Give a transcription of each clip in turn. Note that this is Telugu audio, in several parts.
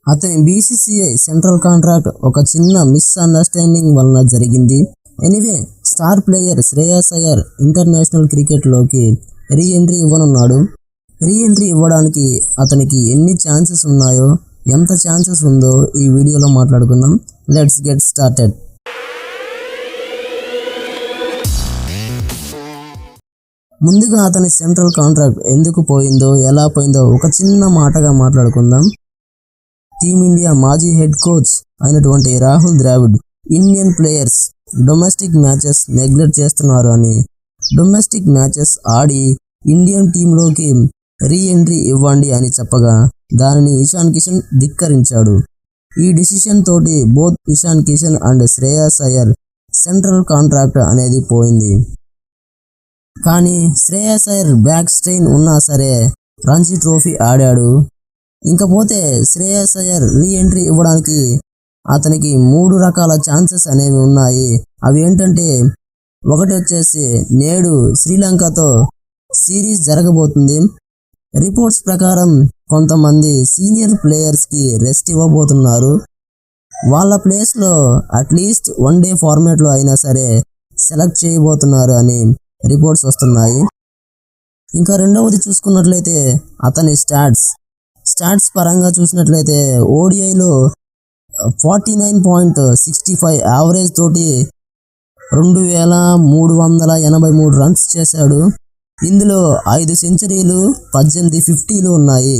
అతని బీసీసీఐ సెంట్రల్ కాంట్రాక్ట్ ఒక చిన్న మిస్అండర్స్టాండింగ్ వలన జరిగింది. Anyway, star player Shreyas Iyer international క్రికెట్లోకి రీ ఎంట్రీ ఇవ్వనున్నాడు. రీ ఎంట్రీ ఇవ్వడానికి అతనికి ఎన్ని ఛాన్సెస్ ఉన్నాయో, ఎంత ఛాన్సెస్ ఉందో ఈ వీడియోలో మాట్లాడుకుందాం. Let's get started. ముందుగా అతని సెంట్రల్ కాంట్రాక్ట్ ఎందుకు పోయిందో, ఎలా పోయిందో ఒక చిన్న మాటగా మాట్లాడుకుందాం. టీమిండియా మాజీ హెడ్ కోచ్ అయినటువంటి Rahul Dravid Indian players domestic matches neglect చేస్తున్నారు అని, డొమెస్టిక్ మ్యాచెస్ ఆడి ఇండియన్ టీంలోకి రీ ఎంట్రీ ఇవ్వండి అని చెప్పగా దానిని ఇషాన్ కిషన్ ధిక్కరించాడు. ఈ డిసిషన్ తోటి both Ishan Kishan and Shreyas Iyer central contract అనేది పోయింది. కానీ శ్రేయస్ అయ్యర్ బ్యాక్ స్ట్రెయిన్ ఉన్నా సరే రంజీ ట్రోఫీ ఆడాడు. ఇంకపోతే శ్రేయస్ అయ్యర్ రీ ఎంట్రీ ఇవ్వడానికి అతనికి 3 రకాల ఛాన్సెస్ అనేవి ఉన్నాయి. అవి ఏంటంటే, ఒకటి వచ్చేసి నేడు శ్రీలంకతో సిరీస్ జరగబోతుంది. రిపోర్ట్స్ ప్రకారం కొంతమంది సీనియర్ ప్లేయర్స్కి రెస్ట్ ఇవ్వబోతున్నారు. వాళ్ళ ప్లేస్లో అట్లీస్ట్ 1 డే ఫార్మాట్లో అయినా సరే సెలెక్ట్ చేయబోతున్నారు అని రిపోర్ట్స్ వస్తున్నాయి. ఇంకా రెండవది చూసుకున్నట్లయితే అతని స్టాట్స్ పరంగా చూసినట్లయితే ఓడిఐలో 49.65 యావరేజ్ తోటి 2383 రన్స్ చేశాడు. ఇందులో 5 సెంచరీలు 18 50లు ఉన్నాయి.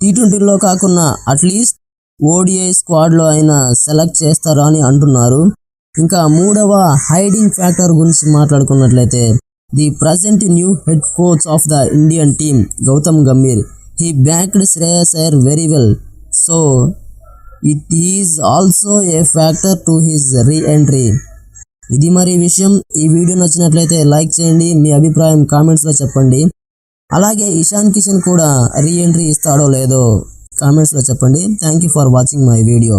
టీ20లో కాకుండా అట్లీస్ట్ ఓడిఐ స్క్వాడ్లో అయినా సెలెక్ట్ చేస్తారా అని అంటున్నారు. ఇంకా మూడవ హైడింగ్ ఫ్యాక్టర్ గురించి మాట్లాడుకున్నట్లయితే the present new head coach of the Indian team Gautam Gambhir he backed Shreyas Iyer very well, so it is also a factor to his re entry. ఇది మరి విషయం. ఈ వీడియో నచ్చినట్లయితే లైక్ చేయండి, మీ అభిప్రాయం కామెంట్స్లో చెప్పండి. అలాగే ఇషాన్ కిషన్ కూడా రీ ఎంట్రీ ఇస్తాడో లేదో కామెంట్స్లో చెప్పండి. Thank you for watching my video.